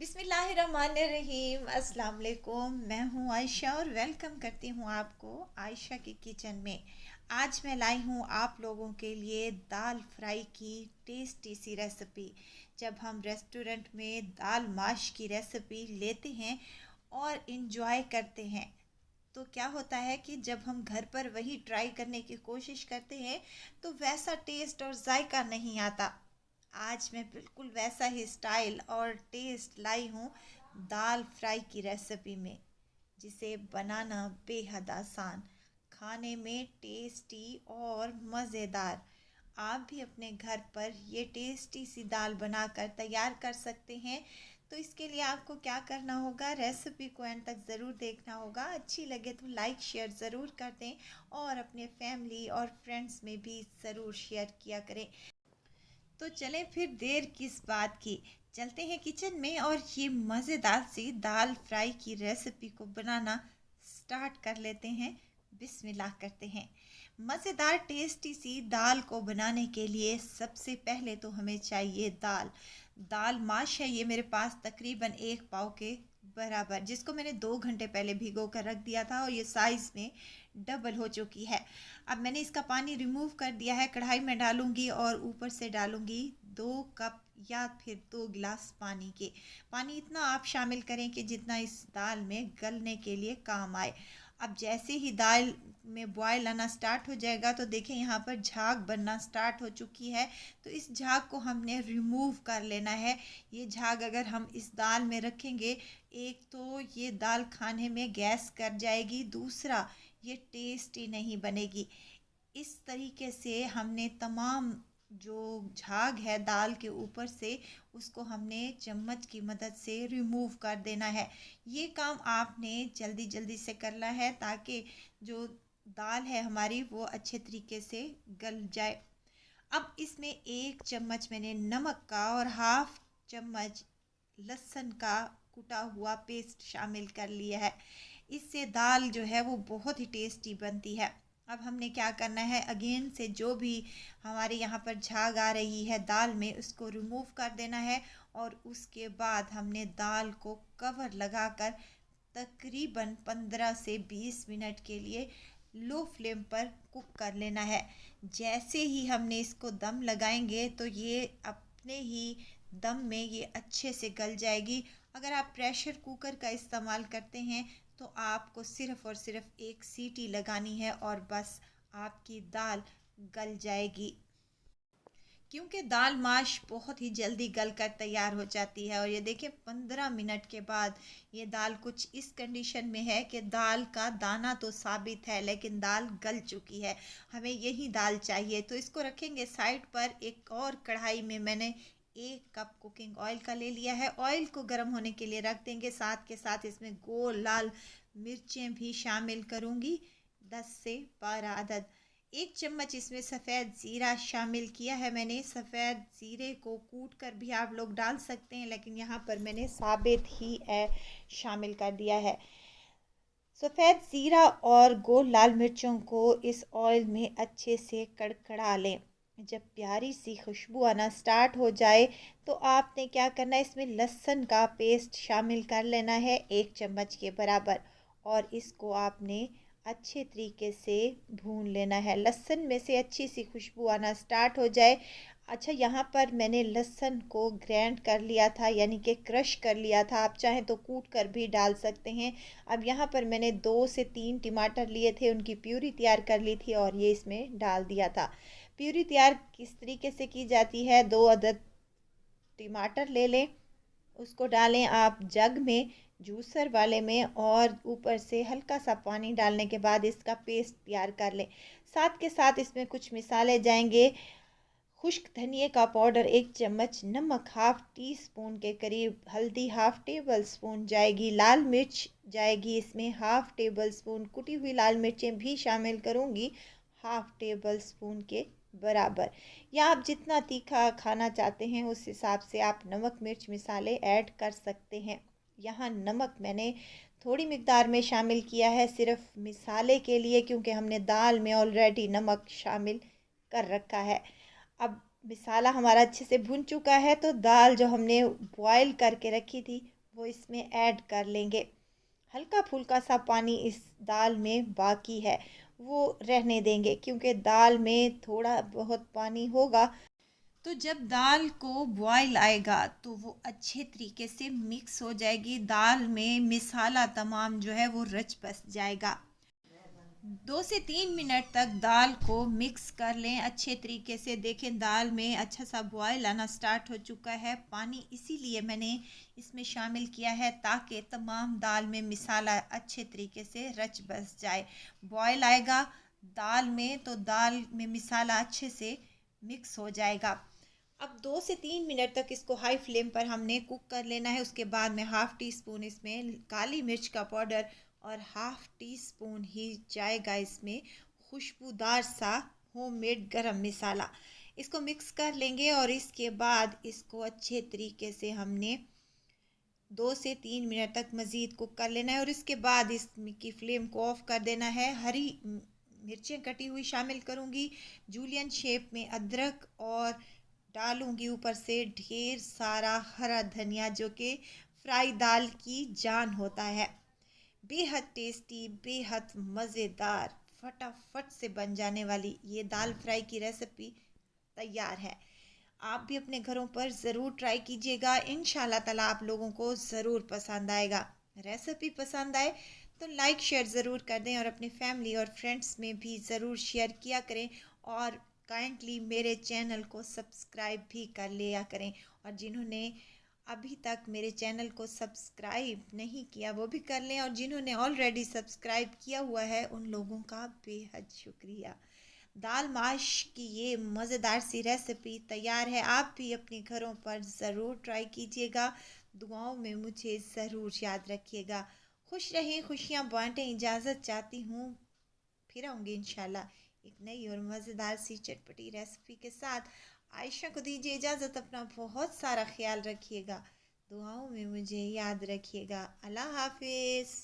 बिस्मिल्लाहिर्रहमानिर्रहीम। अस्सलाम वालेकुम। मैं हूँ आयशा और वेलकम करती हूँ आपको आयशा की किचन में। आज मैं लाई हूँ आप लोगों के लिए दाल फ्राई की टेस्टी सी रेसिपी। जब हम रेस्टोरेंट में दाल माश की रेसिपी लेते हैं और इंजॉय करते हैं तो क्या होता है कि जब हम घर पर वही ट्राई करने की कोशिश करते हैं तो वैसा टेस्ट और जायका नहीं आता। आज मैं बिल्कुल वैसा ही स्टाइल और टेस्ट लाई हूँ दाल फ्राई की रेसिपी में, जिसे बनाना बेहद आसान, खाने में टेस्टी और मज़ेदार। आप भी अपने घर पर ये टेस्टी सी दाल बनाकर तैयार कर सकते हैं। तो इसके लिए आपको क्या करना होगा, रेसिपी को एंड तक ज़रूर देखना होगा। अच्छी लगे तो लाइक शेयर ज़रूर कर दें और अपने फैमिली और फ्रेंड्स में भी ज़रूर शेयर किया करें। तो चलें फिर देर किस बात की, चलते हैं किचन में और ये मज़ेदार सी दाल फ्राई की रेसिपी को बनाना स्टार्ट कर लेते हैं। बिस्मिल्लाह करते हैं। मज़ेदार टेस्टी सी दाल को बनाने के लिए सबसे पहले तो हमें चाहिए दाल। दाल माश है ये मेरे पास तकरीबन 1 पाव के बराबर, जिसको मैंने 2 घंटे पहले भिगो कर रख दिया था और ये साइज़ में डबल हो चुकी है। अब मैंने इसका पानी रिमूव कर दिया है। कढ़ाई में डालूंगी और ऊपर से डालूंगी 2 कप या फिर 2 गिलास पानी के। पानी इतना आप शामिल करें कि जितना इस दाल में गलने के लिए काम आए। अब जैसे ही दाल में बॉयल आना स्टार्ट हो जाएगा तो देखें यहाँ पर झाग बनना स्टार्ट हो चुकी है। तो इस झाग को हमने रिमूव कर लेना है। ये झाग अगर हम इस दाल में रखेंगे, एक तो ये दाल खाने में गैस कर जाएगी, दूसरा ये टेस्टी नहीं बनेगी। इस तरीके से हमने तमाम जो झाग है दाल के ऊपर से, उसको हमने चम्मच की मदद से रिमूव कर देना है। ये काम आपने जल्दी जल्दी से करना है ताकि जो दाल है हमारी वो अच्छे तरीके से गल जाए। अब इसमें 1 चम्मच मैंने नमक का और हाफ चम्मच लहसुन का कुटा हुआ पेस्ट शामिल कर लिया है। इससे दाल जो है वो बहुत ही टेस्टी बनती है। अब हमने क्या करना है, अगेन से जो भी हमारे यहाँ पर झाग आ रही है दाल में, उसको रिमूव कर देना है। और उसके बाद हमने दाल को कवर लगाकर तकरीबन 15 से 20 मिनट के लिए लो फ्लेम पर कुक कर लेना है। जैसे ही हमने इसको दम लगाएंगे तो ये अपने ही दम में ये अच्छे से गल जाएगी। अगर आप प्रेशर कुकर का इस्तेमाल करते हैं तो आपको सिर्फ़ और सिर्फ एक सीटी लगानी है और बस आपकी दाल गल जाएगी। क्योंकि दाल माश बहुत ही जल्दी गल कर तैयार हो जाती है। और ये देखिए 15 मिनट के बाद ये दाल कुछ इस कंडीशन में है कि दाल का दाना तो साबित है लेकिन दाल गल चुकी है। हमें यही दाल चाहिए। तो इसको रखेंगे साइड पर। एक और कढ़ाई में मैंने 1 कप कुकिंग ऑयल का ले लिया है। ऑयल को गर्म होने के लिए रख देंगे। साथ के साथ इसमें गोल लाल मिर्चें भी शामिल करूँगी, 10 से 12 अदद। 1 चम्मच इसमें सफ़ेद ज़ीरा शामिल किया है मैंने। सफ़ेद ज़ीरे को कूट कर भी आप लोग डाल सकते हैं, लेकिन यहाँ पर मैंने साबित ही शामिल कर दिया है। सफ़ेद ज़ीरा और गोल लाल मिर्चों को इस ऑयल में अच्छे से कड़कड़ा लें। जब प्यारी सी खुशबू आना स्टार्ट हो जाए तो आपने क्या करना है, इसमें लहसुन का पेस्ट शामिल कर लेना है 1 चम्मच के बराबर। और इसको आपने अच्छे तरीके से भून लेना है। लहसुन में से अच्छी सी खुशबू आना स्टार्ट हो जाए। अच्छा, यहाँ पर मैंने लहसुन को ग्राइंड कर लिया था, यानी कि क्रश कर लिया था। आप चाहें तो कूट कर भी डाल सकते हैं। अब यहाँ पर मैंने 2 से 3 टमाटर लिए थे, उनकी प्यूरी तैयार कर ली थी और ये इसमें डाल दिया था। प्यूरी तैयार किस तरीके से की जाती है, 2 अदद टमाटर ले लें, उसको डालें आप जग में, जूसर वाले में, और ऊपर से हल्का सा पानी डालने के बाद इसका पेस्ट तैयार कर लें। साथ के साथ इसमें कुछ मिसाले जाएंगे। खुश्क धनिए का पाउडर 1 चम्मच, नमक हाफ टी स्पून के करीब, हल्दी हाफ टेबल स्पून जाएगी, लाल मिर्च जाएगी इसमें हाफ टेबल स्पून, कुटी हुई लाल मिर्चें भी शामिल करूँगी हाफ टेबल स्पून के बराबर। या आप जितना तीखा खाना चाहते हैं उस हिसाब से आप नमक मिर्च मिसाले ऐड कर सकते हैं। यहाँ नमक मैंने थोड़ी मिकदार में शामिल किया है सिर्फ मिसाले के लिए, क्योंकि हमने दाल में ऑलरेडी नमक शामिल कर रखा है। अब मिसाला हमारा अच्छे से भुन चुका है तो दाल जो हमने बॉयल करके रखी थी वो इसमें ऐड कर लेंगे। हल्का फुल्का सा पानी इस दाल में बाकी है, वो रहने देंगे, क्योंकि दाल में थोड़ा बहुत पानी होगा। तो जब दाल को बॉयल आएगा तो वो अच्छे तरीके से मिक्स हो जाएगी, दाल में मिसाला तमाम जो है वो रच बस जाएगा। 2 से 3 मिनट तक दाल को मिक्स कर लें अच्छे तरीके से। देखें दाल में अच्छा सा बॉयल आना स्टार्ट हो चुका है। पानी इसीलिए मैंने इसमें शामिल किया है ताकि तमाम दाल में मिसाला अच्छे तरीके से रच बस जाए। बॉयल आएगा दाल में तो दाल में मिसाला अच्छे से मिक्स हो जाएगा। अब 2 से 3 मिनट तक इसको हाई फ्लेम पर हमने कुक कर लेना है। उसके बाद में हाफ़ टी स्पून इसमें काली मिर्च का पाउडर और हाफ़ टी स्पून ही जाएगा इसमें खुशबूदार सा होममेड गरम मसाला। इसको मिक्स कर लेंगे और इसके बाद इसको अच्छे तरीके से हमने 2 से 3 मिनट तक मज़ीद कुक कर लेना है और इसके बाद इसकी फ्लेम को ऑफ कर देना है। हरी मिर्चें कटी हुई शामिल करूँगी, जूलियन शेप में अदरक और डालूंगी ऊपर से ढेर सारा हरा धनिया जो कि फ्राई दाल की जान होता है। बेहद टेस्टी, बेहद मज़ेदार, फटाफट से बन जाने वाली ये दाल फ्राई की रेसिपी तैयार है। आप भी अपने घरों पर ज़रूर ट्राई कीजिएगा, इंशाल्लाह ताला आप लोगों को ज़रूर पसंद आएगा। रेसिपी पसंद आए तो लाइक शेयर ज़रूर कर दें और अपने फैमिली और फ्रेंड्स में भी ज़रूर शेयर किया करें और काइंडली मेरे चैनल को सब्सक्राइब भी कर लिया करें। और जिन्होंने अभी तक मेरे चैनल को सब्सक्राइब नहीं किया वो भी कर लें, और जिन्होंने ऑलरेडी सब्सक्राइब किया हुआ है उन लोगों का बेहद शुक्रिया। दाल माश की ये मज़ेदार सी रेसिपी तैयार है। आप भी अपने घरों पर ज़रूर ट्राई कीजिएगा। दुआओं में मुझे ज़रूर याद रखिएगा। खुश रहें, खुशियाँ बांटें, इजाज़त चाहती हूँ। फिर आऊँगी इंशाल्लाह एक नई और मज़ेदार सी चटपटी रेसिपी के साथ। आयशा को दीजिए इजाज़त, अपना बहुत सारा ख्याल रखिएगा, दुआओं में मुझे याद रखिएगा। अल्लाह हाफिज़।